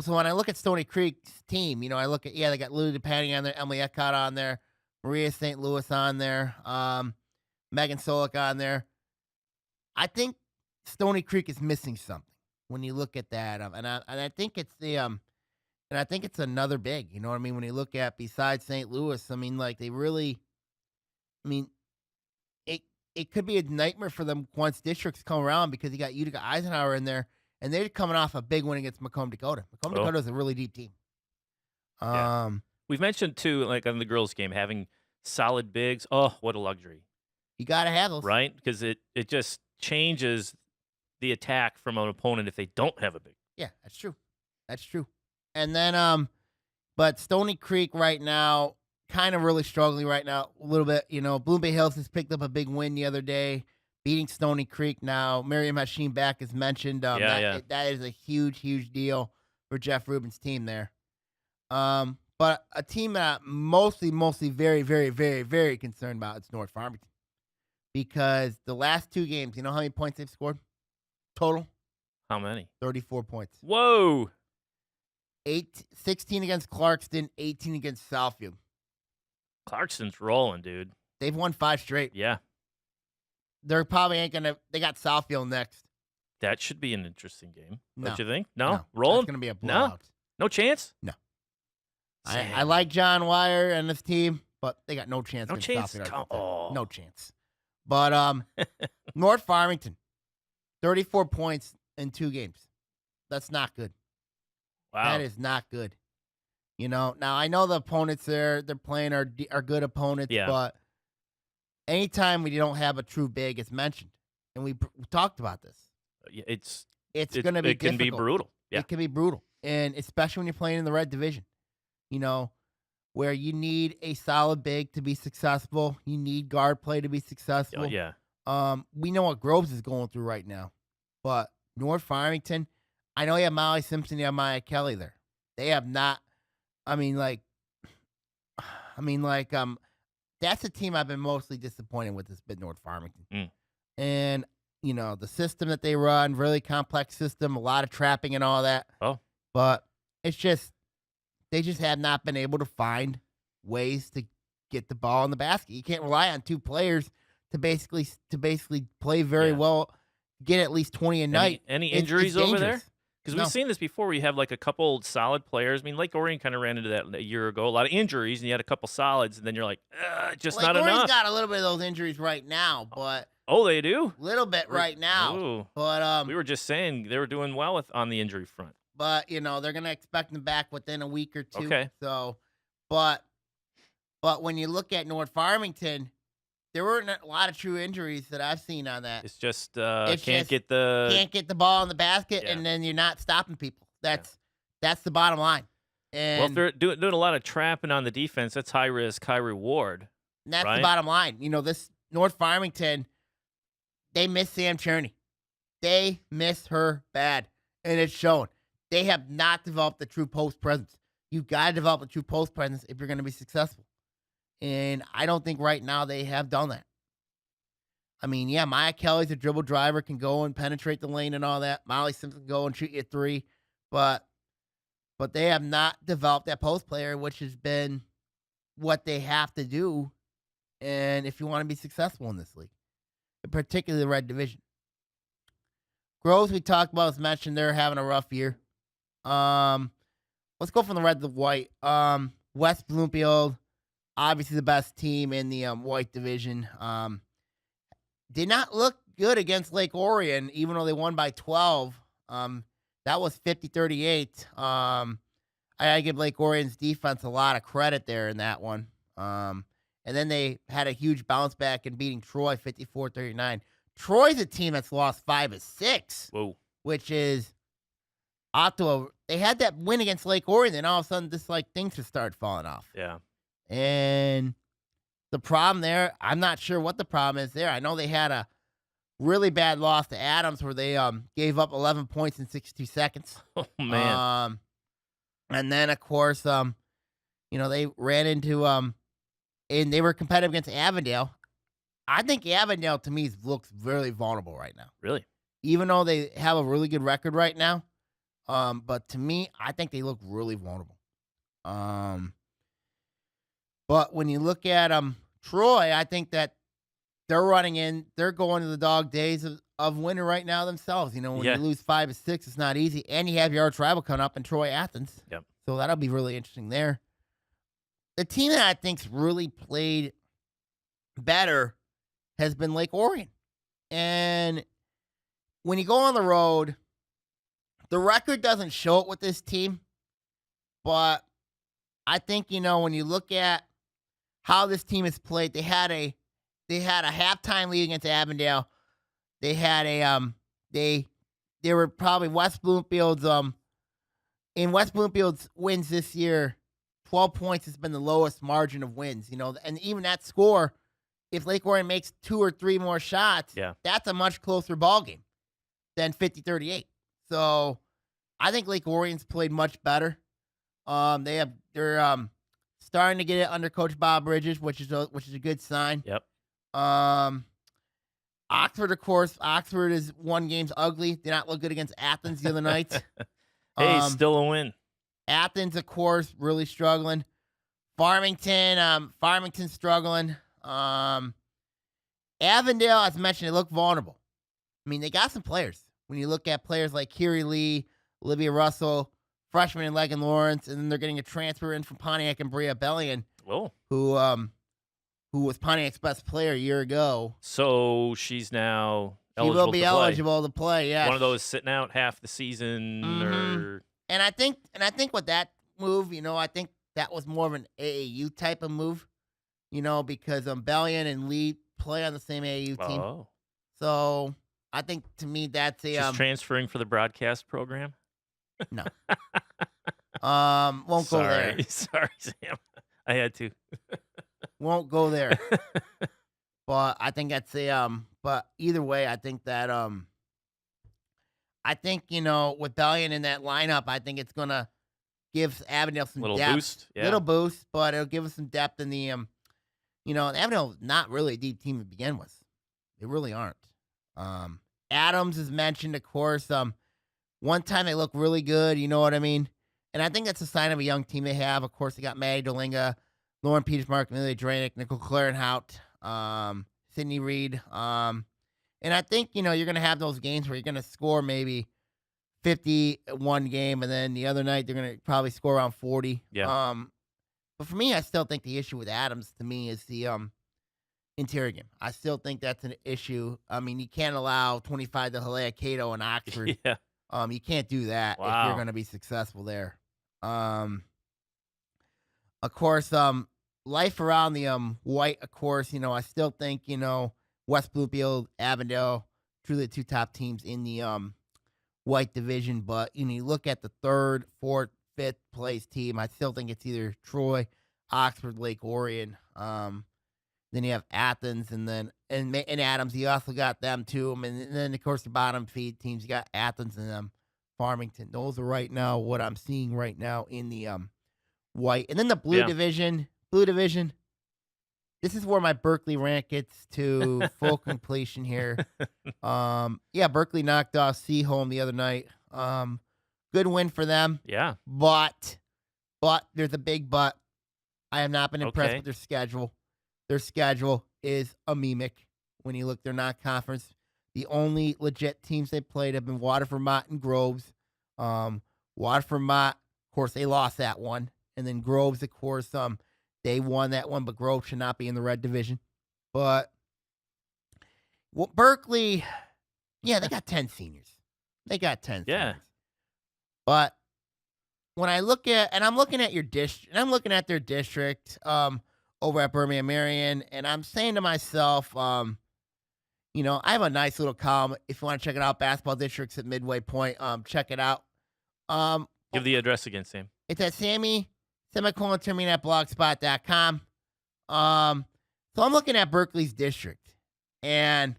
when I look at Stony Creek's team, I look at, they got Lily DePanny on there, Emily Eckhart on there, Maria St. Louis on there, Megan Solik on there. I think Stony Creek is missing something when you look at that. And I think it's And I think it's another big, you know what I mean? When you look at besides St. Louis, I mean, like they really, I mean, it it could be a nightmare for them once districts come around because you got Utica Eisenhower in there, and they're coming off a big win against Macomb Dakota. Macomb Oh, Dakota is a really deep team. yeah. Um, We've mentioned too, like on the girls' game, having solid bigs. Oh, what a luxury, you got to have those. right? Because it just changes the attack from an opponent if they don't have a big. Yeah, that's true. That's true. And then, but Stony Creek right now, kind of really struggling right now a little bit. You know, Bloom Bay Hills has picked up a big win the other day, beating Stony Creek now. Miriam Hashim back as mentioned. That is a huge, huge deal for Jeff Rubin's team there. But a team that I'm mostly very, very, very, very concerned about is North Farmington. Because the last 2 games, you know how many points they've scored? Total? How many? 34 points. Whoa. 16 against Clarkston, 18 against Southfield. Clarkston's rolling, dude. They've won 5 straight. Yeah. They're probably ain't going to – they got Southfield next. That should be an interesting game. No. Don't you think? No? Rolling? It's going to be a blowout. No chance? No. I like John Wire and his team, but they got no chance. No chance? No chance. But North Farmington, 34 points in 2 games. That's not good. Wow. That is not good. You know, now I know the opponents they're playing are good opponents, but anytime we don't have a true big, it's mentioned, and we talked about this. It's going to be it can be brutal. Yeah. It can be brutal, and especially when you're playing in the red division, you know, where you need a solid big to be successful. You need guard play to be successful. Yeah. We know what Groves is going through right now, but North Farmington, I know you have Molly Simpson, you have Maya Kelly there. They have not. That's a team I've been mostly disappointed with this bit, North Farmington. And, you know, the system that they run, really complex system, a lot of trapping and all that. Oh. But it's just, they just have not been able to find ways to get the ball in the basket. You can't rely on 2 players to basically play very well, get at least 20 a night. Any injuries over there? Because No. we've seen this before where you have like a couple solid players. I mean, Lake Orion kind of ran into that a year ago. A lot of injuries, and you had a couple solids, and then you're like, just Lake not Orion's enough. got a little bit of those injuries right now, but Oh, they do? a little bit right now. Ooh. But We were just saying they were doing well on the injury front. But you know they're gonna expect them back within a week or 2. Okay. So, but when you look at North Farmington, there weren't a lot of true injuries that I've seen on that. It's just Can't get the ball in the basket, and then you're not stopping people. That's the bottom line. And well, if they're doing a lot of trapping on the defense, that's high risk, high reward. And that's right? the bottom line. You know, this North Farmington, they miss Sam Cherney. They miss her bad, and it's shown. They have not developed the true post presence. You've got to develop a true post presence if you're going to be successful. And I don't think right now they have done that. I mean, yeah, Maya Kelly's a dribble driver, can go and penetrate the lane and all that. Molly Simpson can go and shoot you a 3. But they have not developed that post player, which has been what they have to do. And if you want to be successful in this league, particularly the red division. Groves, we talked about, as mentioned, they're having a rough year. Let's go from the red to the white. West Bloomfield, obviously the best team in the white division. Did not look good against Lake Orion, even though they won by 12. That was 50-38. I gotta give Lake Orion's defense a lot of credit there in that one. And then they had a huge bounce back in beating Troy 54-39. Troy's a team that's lost 5 of 6. Whoa. Which is they had that win against Lake Orion, then all of a sudden this things just started falling off. Yeah. And the problem there, I'm not sure what the problem is there. I know they had a really bad loss to Adams where they gave up 11 points in 62 seconds. Oh man. And then of course they ran into and they were competitive against Avondale. I think Avondale to me looks very vulnerable right now. Really? Even though they have a really good record right now. But to me, I think they look really vulnerable. But when you look at Troy, I think that they're going to the dog days of winter right now themselves. You know, when you lose 5 of 6, it's not easy. And you have your arch rival coming up in Troy Athens. Yep. So that'll be really interesting there. The team that I think's really played better has been Lake Orion. And when you go on the road, the record doesn't show it with this team, but I think, when you look at how this team has played, they had a halftime lead against Avondale. They had they were probably West Bloomfield's in West Bloomfield's wins this year, 12 points has been the lowest margin of wins, and even that score, if Lake Orion makes 2 or 3 more shots, that's a much closer ball game than 50-38. So I think Lake Orion's played much better. They're starting to get it under Coach Bob Bridges, which is a good sign. Yep. Oxford, of course. Oxford is won games ugly. Did not look good against Athens the other night. Hey, still a win. Athens, of course, really struggling. Farmington's struggling. Avondale, as mentioned, they look vulnerable. I mean, they got some players. When you look at players like Kiri Lee, Olivia Russell, freshman in Legan Lawrence, and then they're getting a transfer in from Pontiac and Bria Bellion, who was Pontiac's best player a year ago. So she's now eligible. She will be eligible to play. Yeah, one of those sitting out half the season, or and I think with that move, I think that was more of an AAU type of move, because Bellion and Lee play on the same AAU team. Oh. So I think to me that's a she's transferring for the broadcast program. No. Won't go there. Sorry, Sam. I had to. Won't go there. But I think that's but either way, I think that with Bellion in that lineup, I think it's gonna give Avondale some depth. Boost. Yeah. Little boost, but it'll give us some depth in the Avondale's not really a deep team to begin with. They really aren't. Adams is mentioned, of course. One time they look really good, you know what I mean? And I think that's a sign of a young team they have. Of course, they got Maddie Dolinga, Lauren Petersmark, Amelia Drainick, Nicole Clarenhout, Sydney Reed. And I think, you're going to have those games where you're going to score maybe 50 one game, and then the other night they're going to probably score around 40. Yeah. But for me, I still think the issue with Adams, to me, is the interior game. I still think that's an issue. I mean, you can't allow 25 to Halea Cato and Oxford. Yeah. You can't do that if you're going to be successful there. Of course, life around the white, of course, I still think, West Bloomfield, Avondale, truly the 2 top teams in the white division. But, you look at the 3rd, 4th, 5th place team, I still think it's either Troy, Oxford, Lake Orion. Then you have Athens, and then and Adams. You also got them too. And then of course the bottom feed teams. You got Athens and Farmington. Those are right now what I'm seeing right now in the white. And then the blue division. Blue division. This is where my Berkeley rant gets to full completion here. Berkeley knocked off Seaholm the other night. Good win for them. Yeah. But there's a big but. I have not been impressed with their schedule. Their schedule is anemic when you look. They're not conference. The only legit teams they played have been Waterford, Mott, and Groves. Waterford, Mott, of course, they lost that one. And then Groves, of course, they won that one, but Groves should not be in the red division. But Berkeley, they got 10 seniors. They got 10 seniors. But when I look at, and I'm looking at your district, and I'm looking at their district, over at Birmingham Marion, and I'm saying to myself, I have a nice little column. If you want to check it out, Basketball Districts at Midway Point, check it out. Give the address again, Sam. It's at Sammy, _blogspot.com. So I'm looking at Berkeley's district, and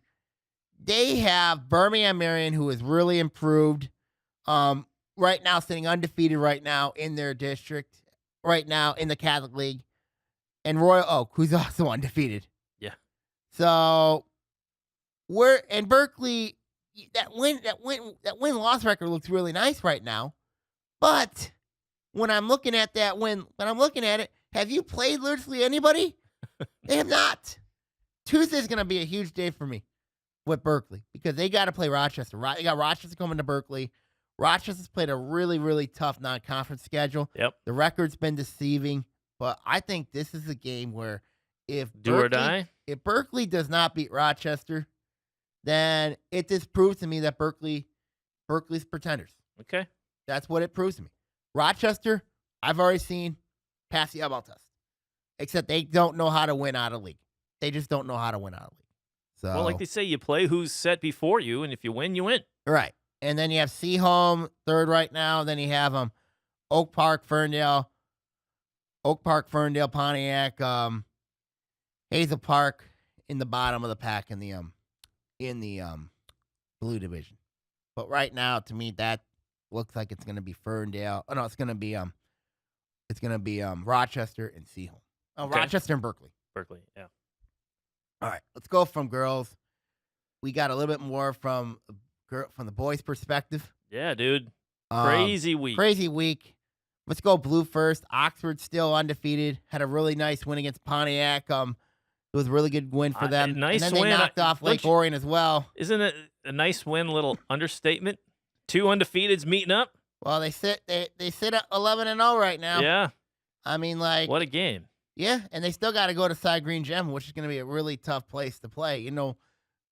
they have Birmingham Marion, who has really improved. Right now, sitting undefeated right now in their district, right now in the Catholic League. And Royal Oak, who's also undefeated. Yeah. So in Berkeley, that win-loss record looks really nice right now. But when I'm looking at that win, have you played literally anybody? They have not. Tuesday's going to be a huge day for me with Berkeley because they got to play Rochester. They got Rochester coming to Berkeley. Rochester's played a really, really tough non-conference schedule. Yep. The record's been deceiving, but I think this is a game where if Do or die? If Berkeley does not beat Rochester, then it just proves to me that Berkeley's pretenders. Okay. That's what it proves to me. Rochester, I've already seen pass the eyeball test, except they don't know how to win out of league. They just don't know how to win out of league. So, well, like they say, you play who's set before you, and if you win, you win. Right. And then you have Seaholm third right now. Then you have Oak Park, Ferndale, Pontiac, Hazel Park in the bottom of the pack in the blue division. But right now, to me, that looks like it's going to be Ferndale. Oh no, it's going to be Rochester and Seaholm. Oh, okay. Rochester and Berkeley. Berkeley, yeah. All right, let's go from girls. We got a little bit more from the boys' perspective. Yeah, dude. Crazy week. Crazy week. Let's go blue first. Oxford still undefeated. Had a really nice win against Pontiac. It was a really good win for them. Nice and then win. They knocked off Lake Orion as well. Isn't it a nice win? A little understatement. 2 undefeateds meeting up. Well, they sit at 11-0 right now. Yeah. I mean, like, what a game. Yeah, and they still got to go to Side Green Gym, which is going to be a really tough place to play. You know,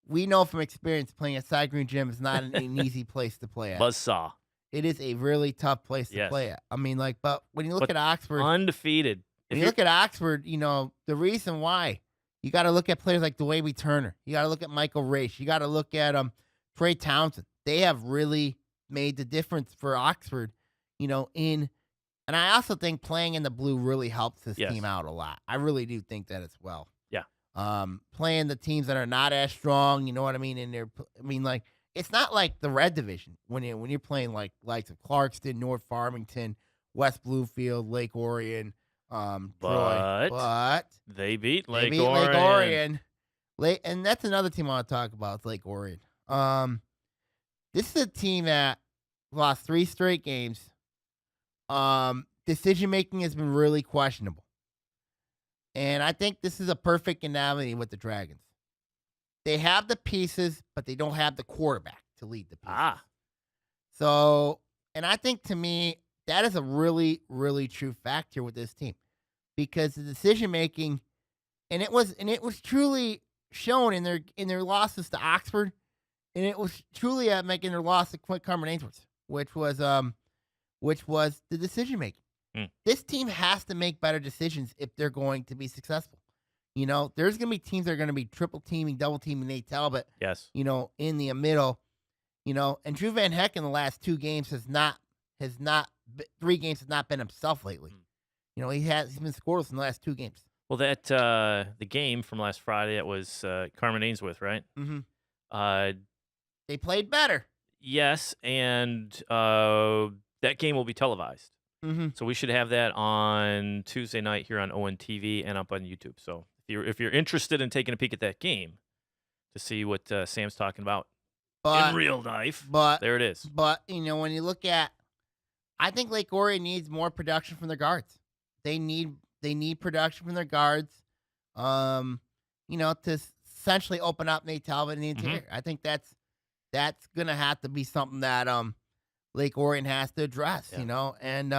we know from experience playing at Side Green Gym is not an easy place to play at. Buzzsaw. It is a really tough place to play at. I mean, like, but when you look at Oxford, undefeated. When you look at Oxford, you know, the reason why, you got to look at players like DeWavy Turner. You got to look at Michael Race. You got to look at Trey Townsend. They have really made the difference for Oxford, you know, and I also think playing in the blue really helps this team out a lot. I really do think that as well. Yeah. Playing the teams that are not as strong, you know what I mean? And like, it's not like the red division when you're playing like likes of Clarkston, North Farmington, West Bluefield, Lake Orion, Troy. But they beat Lake Orion. And that's another team I want to talk about. It's Lake Orion. This is a team that lost 3 straight games. Decision making has been really questionable. And I think this is a perfect analogy with the Dragons. They have the pieces, but they don't have the quarterback to lead the pieces. So, and I think to me, that is a really, really true fact here with this team. Because the decision making, and it was truly shown in their losses to Oxford, and it was truly at making their loss to Carmen Ainsworth, which was the decision making. This team has to make better decisions if they're going to be successful. You know, there's going to be teams that are going to be triple teaming, double teaming Nate Talbot. Yes. You know, in the middle. You know, and Drew Van Heck in the last 2 games has not 3 games has not been himself lately. You know, he's been scoreless in the last 2 games. Well, that the game from last Friday, it was Carmen Ainsworth, right? Mm-hmm. They played better. Yes, and that game will be televised. Mm-hmm. So we should have that on Tuesday night here on ONTV and up on YouTube. So if you're interested in taking a peek at that game to see what Sam's talking about in real life, there it is. But, you know, when you look at, I think Lake Orion needs more production from their guards. They need production from their guards, you know, to essentially open up Nate Talbot in the interior. I think that's going to have to be something that Lake Orion has to address, you know. And,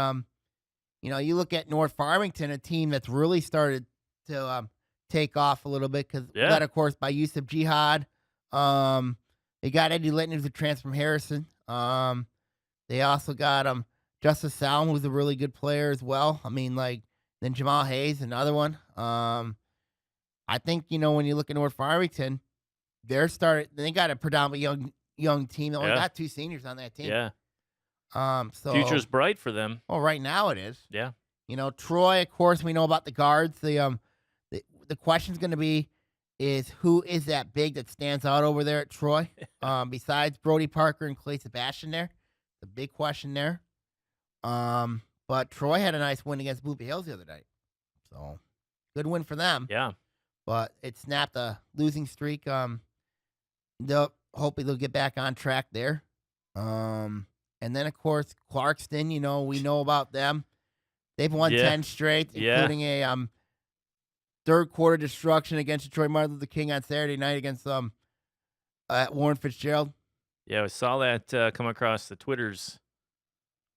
you know, you look at North Farmington, a team that's really started to take off a little bit because led, of course, by Yusuf Jihad. They got Eddie Litton, who's a transfer from Harrison. They also got Justice Salm, who's a really good player as well. I mean, like, then Jamal Hayes, another one. I think, you know, when you look at North Farmington, they got a predominantly young team. They only got 2 seniors on that team. Yeah. So future's bright for them. Well, right now it is. Yeah. You know, Troy, of course, we know about the guards. The question's going to be is who is that big that stands out over there at Troy? Besides Brody Parker and Clay Sebastian there. The big question there. But Troy had a nice win against Blueberry Hills the other night. So, good win for them. Yeah. But it snapped a losing streak. Hopefully they'll get back on track there. And then, of course, Clarkston, you know, we know about them. They've won 10 straight, including a third quarter destruction against Detroit Martin Luther King on Saturday night against at Warren Fitzgerald. Yeah, I saw that come across the Twitters.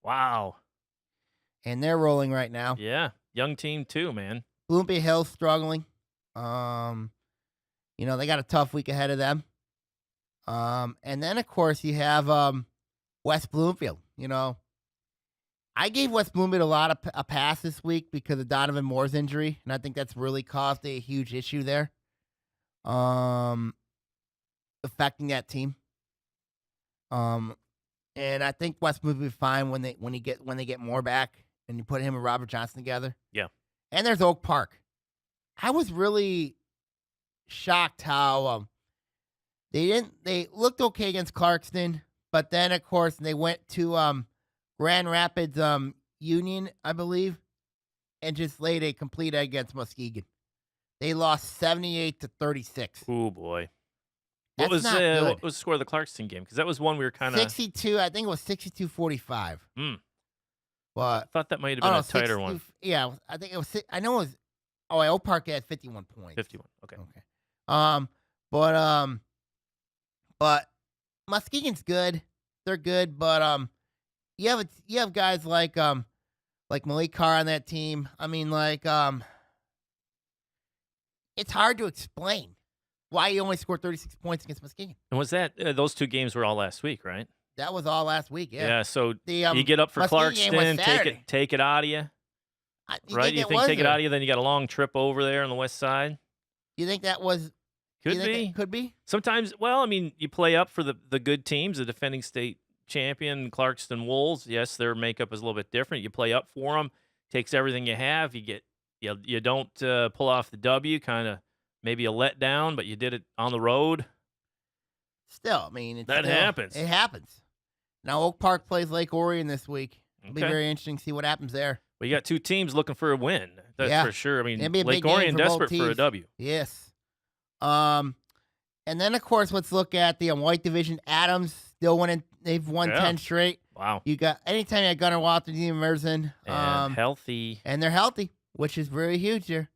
Wow. And they're rolling right now. Yeah, young team too, man. Bloomfield Hill's struggling. They got a tough week ahead of them. And then of course you have West Bloomfield. I gave West Bloomfield a lot of a pass this week because of Donovan Moore's injury, and I think that's really caused a huge issue there, affecting that team. And I think West Bloomfield will be fine when they get Moore back and you put him and Robert Johnson together. Yeah. And there's Oak Park. I was really shocked how they looked okay against Clarkston, but then of course they went to Grand Rapids Union, I believe, and just laid a complete egg against Muskegon. They lost 78-36. Oh boy. That's what was not good. What was the score of the Clarkston game? Because that was one we were kind of 62. I think it was 62-45. But I thought that might have been a tighter one. Yeah, I think it was. I know it was. Oh, Oak Park had 51 points. 51. Okay. But Muskegon's good. They're good, but you have guys like Malik Carr on that team. I mean, it's hard to explain why you only scored 36 points against Muskegon. And was that those two games were all last week, right? That was all last week. Yeah. Yeah. So you get up for Clarkston, take it out of you, right? You think take it out of you, then you got a long trip over there on the west side. You think that was? Could be. Sometimes. Well, I mean, you play up for the good teams, the defending state champion Clarkston Wolves. Yes, their makeup is a little bit different. You play up for them. Takes everything you have. You don't pull off the W. Kind of maybe a letdown, but you did it on the road. Still, I mean, that happens. It happens. Now Oak Park plays Lake Orion this week. It'll be very interesting to see what happens there. Well, you got two teams looking for a win. That's for sure. I mean, Lake Orion for desperate for a W. Yes. And then of course let's look at the White Division. Adams still winning. They've won 10 straight. Wow. You got anytime you got Gunnar Walter, Dean Merson, and healthy, and they're healthy, which is very huge here.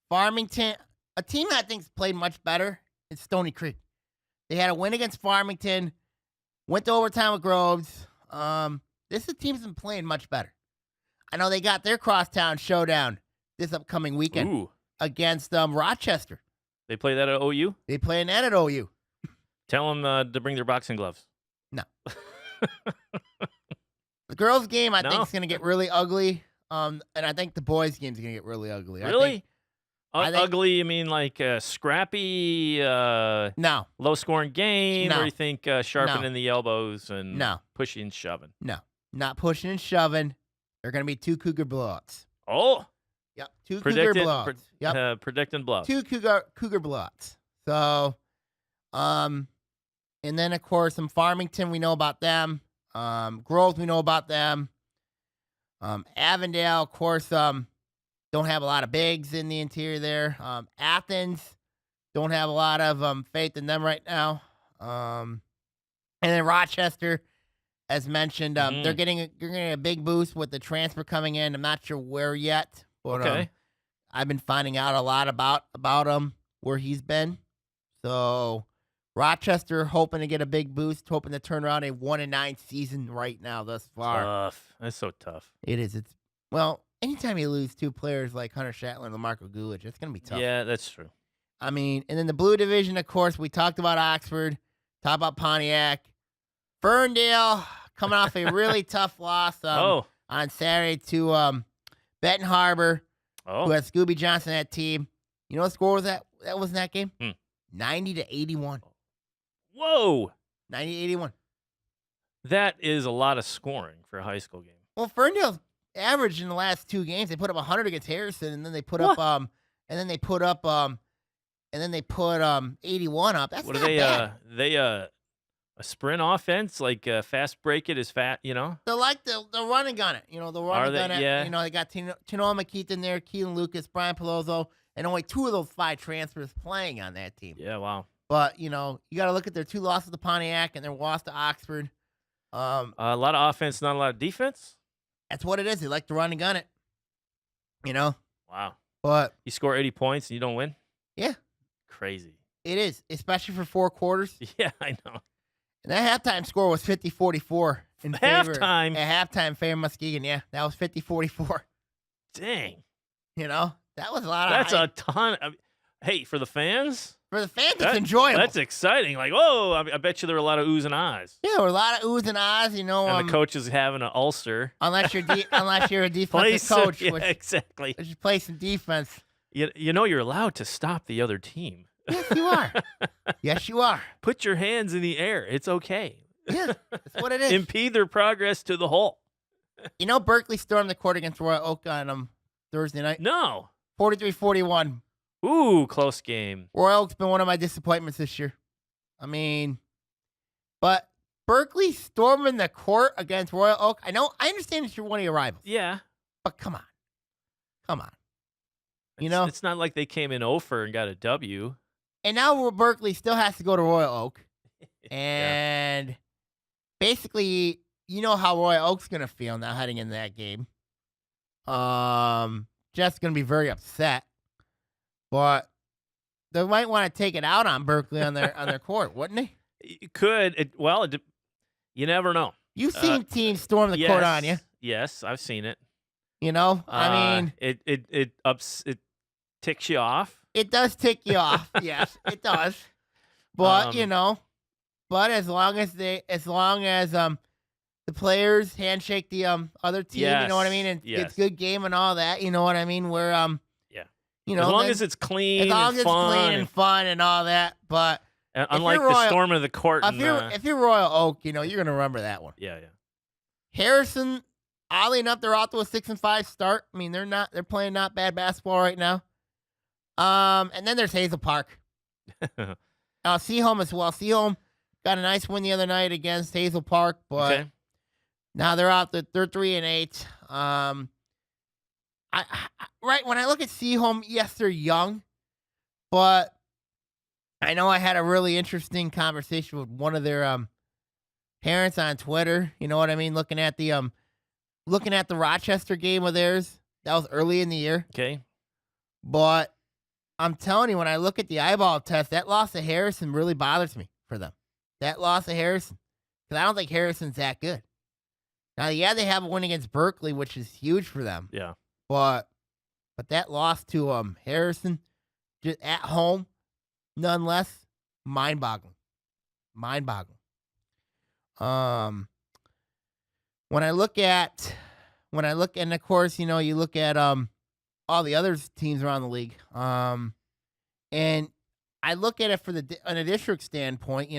Farmington, a team that I think's played much better is Stony Creek. They had a win against Farmington, went to overtime with Groves. This team's been playing much better. I know they got their crosstown showdown this upcoming weekend against Rochester. They play that at OU? They play that at OU. Tell them to bring their boxing gloves. No. The girls' game, I think, is going to get really ugly. And I think the boys' game is going to get really ugly. Really? I think, ugly, you mean like scrappy, no, low-scoring game? No. Or you think sharpening the elbows and pushing and shoving? No, not pushing and shoving. They're going to be two Cougar blowouts. Oh. Yep, two Cougar blowouts. Yep. Predicting blowout. Two Cougar blowouts. So, and then, of course, in Farmington, we know about them. Groves, we know about them. Avondale, of course, don't have a lot of bigs in the interior there. Athens, don't have a lot of faith in them right now. And then Rochester, as mentioned, they're getting a big boost with the transfer coming in. I'm not sure where yet, but I've been finding out a lot about him, where he's been. So Rochester hoping to get a big boost, hoping to turn around a 1-9 season right now thus far. Tough. That's so tough. It is. Anytime you lose two players like Hunter Shatler and LaMarco Gulich, it's going to be tough. Yeah, that's true. I mean, and then the Blue Division, of course, we talked about Oxford, talked about Pontiac. Ferndale coming off a really tough loss on Saturday to Benton Harbor, who had Scooby Johnson that team. You know what score was that was in that game? 90-81. Whoa. 90-81. That is a lot of scoring for a high school game. Well, Ferndale's average in the last two games. They put up 100 against Harrison, and then they put up 81 up. That's what not bad. They a sprint offense, like fast break it is fat, They're like the run and gun it. The run and gun it. Yeah. They got Tanoa McKeith in there, Keelan Lucas, Brian Peloso, and only 2 of those 5 transfers playing on that team. Yeah, wow. But, you got to look at their 2 losses to Pontiac and their loss to Oxford. A lot of offense, not a lot of defense? That's what it is. They like to run and gun it. Wow. But you score 80 points and you don't win? Yeah. Crazy. It is, especially for 4 quarters. Yeah, I know. And that halftime score was 50-44 in favor. Halftime? At halftime, favor Muskegon. Yeah, that was 50-44. Dang. That was a lot of That's hype. a ton. Hey, for the fans? For the fans, it's enjoyable. That's exciting. Like, whoa, I bet you there were a lot of oohs and ahs. Yeah, there were a lot of oohs and ahs, And the coach is having an ulcer. Unless you're a defensive coach. Yeah, exactly. Which is play some defense. You're allowed to stop the other team. Yes, you are. Yes, you are. Put your hands in the air. It's okay. Yeah, that's what it is. Impede their progress to the hole. Berkeley stormed the court against Royal Oak on Thursday night. No. 43-41. Ooh, close game. Royal Oak's been one of my disappointments this year. But Berkeley storming the court against Royal Oak. I understand it's one of your rivals. Yeah. But come on. It's not like they came in over and got a W. And now Berkeley still has to go to Royal Oak. And basically, you know how Royal Oak's going to feel now heading into that game. Jeff's going to be very upset. But they might want to take it out on Berkeley on their court, wouldn't they? You could. You never know. You've seen teams storm the court on you. Yes, I've seen it. It ticks you off. It does tick you off. Yes, it does. But as long as the players handshake the other team, you know what I mean, and it's good game and all that, you know what I mean. Where as long as it's clean, as long as it's clean and fun and all that. But unlike the storm of the court, if you're Royal Oak, you're gonna remember that one. Yeah. Harrison, oddly enough, they're off to a 6-5 start. They're playing not bad basketball right now. And then there's Hazel Park. Seaholm as well. Seaholm got a nice win the other night against Hazel Park, but now they're out. They're 3-8. When I look at Seaholm, yes, they're young, but I know I had a really interesting conversation with one of their parents on Twitter. You know what I mean? Looking at the Rochester game of theirs. That was early in the year. Okay. But I'm telling you, when I look at the eyeball test, that loss of Harrison really bothers me for them. That loss of Harrison. Because I don't think Harrison's that good. Now, they have a win against Berkeley, which is huge for them. Yeah. But that loss to Harrison, just at home, nonetheless, mind-boggling. Mind-boggling. When I look, and of course, you look at all the other teams around the league, and I look at it on a district standpoint,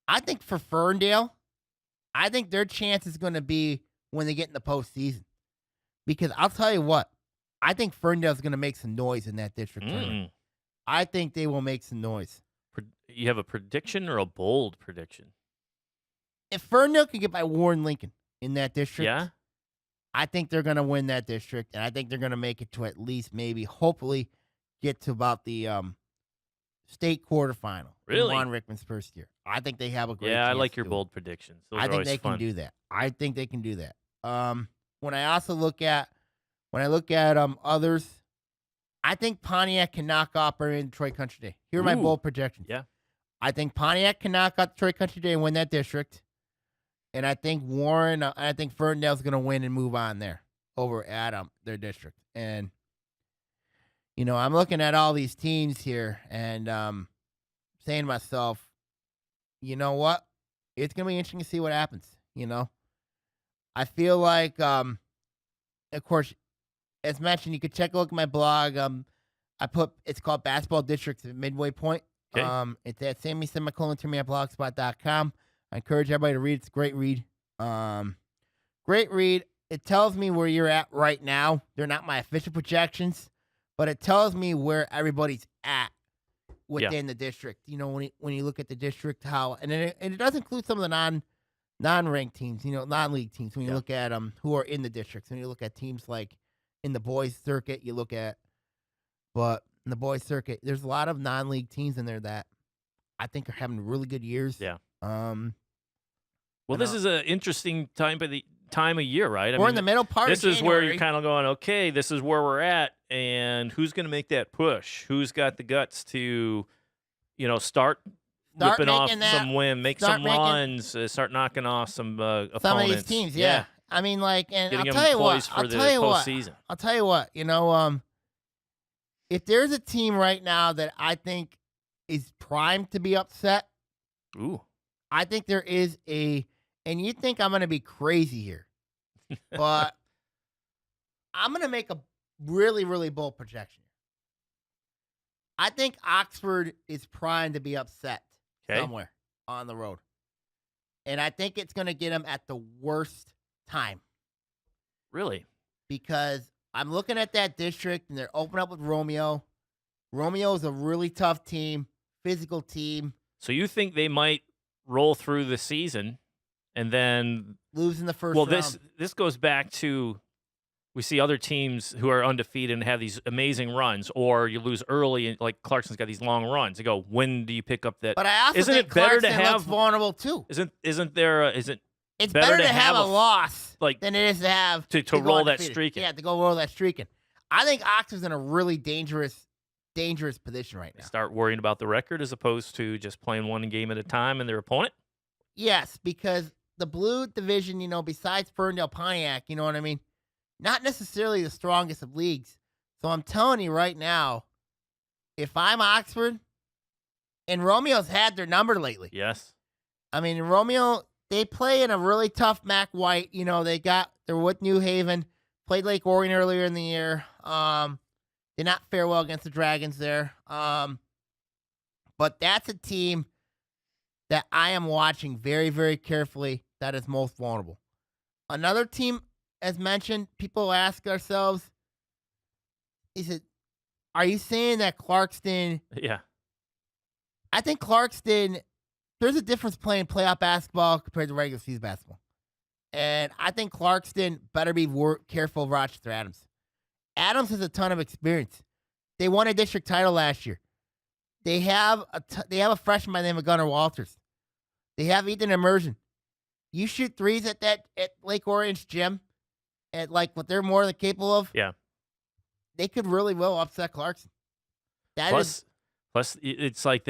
I think for Ferndale, I think their chance is going to be when they get in the postseason. Because I'll tell you what, I think Ferndale's going to make some noise in that district tournament. I think they will make some noise. You have a prediction or a bold prediction? If Ferndale can get by Warren Lincoln in that district, I think they're going to win that district, and I think they're going to make it to at least maybe, hopefully, get to about the state quarterfinal. Really? Juan Rickman's first year. I think they have a great chance I like your bold predictions. Those I are think they fun. can do that. I think they can do that. When I look at others, I think Pontiac can knock off Orion Detroit Country Day. Here are my bold projections. Yeah. I think Pontiac can knock out Detroit Country Day and win that district. And I think Ferndale's going to win and move on there over at their district. And, I'm looking at all these teams here and saying to myself, you know what? It's going to be interesting to see what happens, I feel like, of course, as mentioned, you could check a look at my blog. It's called Basketball Districts at Midway Point. Okay. It's at Sammy@blogspot.com. I encourage everybody to read. It's a great read. Great read. It tells me where you're at right now. They're not my official projections, but it tells me where everybody's at within the district. When you look at the district, and it does include some of the non-ranked teams, non-league teams. When you look at who are in the districts, when you look at teams like in the boys circuit, but in the boys circuit, there's a lot of non-league teams in there that I think are having really good years. Yeah. Well, this is an interesting time of year, right? We're in the middle part. This is where you're kind of going, okay, this is where we're at, and who's going to make that push? Who's got the guts to, start ripping off some win, make some runs, start knocking off some opponents. Some of these teams, yeah. I mean, like, and getting I'll tell you what. I'll tell you what. You know, if there's a team right now that I think is primed to be upset, I think there is and you think I'm going to be crazy here, but I'm going to make a really, really bold projection. I think Oxford is primed to be upset somewhere on the road. And I think it's going to get them at the worst time. Really? Because I'm looking at that district, and they're open up with Romeo. Romeo is a really tough team, physical team. So you think they might roll through the season and then lose in the first round? Well, this goes back to we see other teams who are undefeated and have these amazing runs, or you lose early, and like Clarkson's got these long runs. They go, when do you pick up that? But I also think Clarkson looks vulnerable too. Isn't there? It's better to have a loss than it is to have to roll that streaking. Yeah, to go roll that streaking. I think Oxford's in a really dangerous position right now. Start worrying about the record as opposed to just playing one game at a time and their opponent. Yes, because the Blue Division, you know, besides Ferndale, Pontiac, you know what I mean, not necessarily the strongest of leagues. So I'm telling you right now, if I'm Oxford, and Romeo's had their number lately. Yes. I mean, Romeo, they play in a really tough Mac White. You know, they're with New Haven, played Lake Orion earlier in the year. Did not fare well against the Dragons there. But that's a team that I am watching very, very carefully that is most vulnerable. Another team, as mentioned, people ask ourselves, are you saying that Clarkston? Yeah. I think Clarkston, there's a difference playing playoff basketball compared to regular season basketball. And I think Clarkston better be careful of Rochester Adams. Adams has a ton of experience. They won a district title last year. They have a freshman by the name of Gunnar Walters. They have Ethan Immersion. You shoot threes at Lake Orion's gym, at like what they're more than capable of. Yeah, they could really well upset Clarkson. Plus, it's like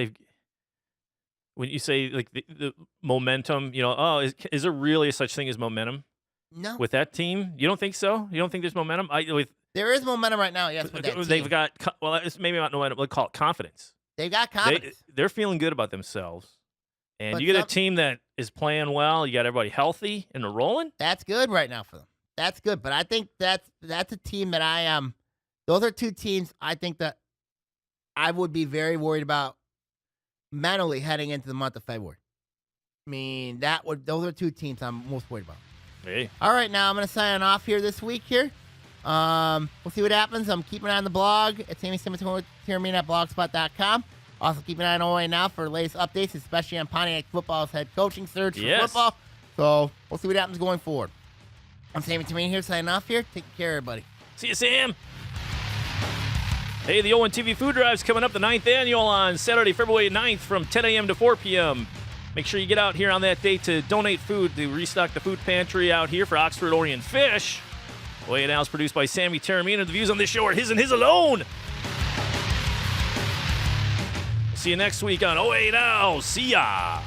when you say like the momentum, you know, is there really such thing as momentum? No. With that team, you don't think so? You don't think there's momentum? There is momentum right now. Yes, with that team. They've got it's maybe not momentum. We'll call it confidence. They've got confidence. They're feeling good about themselves. And you get a team that is playing well. You got everybody healthy and they're rolling. That's good right now for them. That's good. But I think that's a team that I am. Those are two teams I think that I would be very worried about mentally heading into the month of February. I mean, those are two teams I'm most worried about. Hey. All right, now I'm going to sign off here this week here. We'll see what happens. I'm keeping an eye on the blog at SammyCemetery@blogspot.com. Also, keep an eye on Oaa Now for the latest updates, especially on Pontiac football's head coaching search for football. So we'll see what happens going forward. I'm Sammy Terrain here, signing off here. Take care, everybody. See you, Sam. Hey, the Owen TV Food Drive's coming up, the 9th annual on Saturday, February 9th from 10 a.m. to 4 p.m. Make sure you get out here on that day to donate food to restock the food pantry out here for Oxford Orion Fish. Oaa Now is produced by Sammy Terramina. The views on this show are his and his alone. See you next week on Oaa Now. See ya.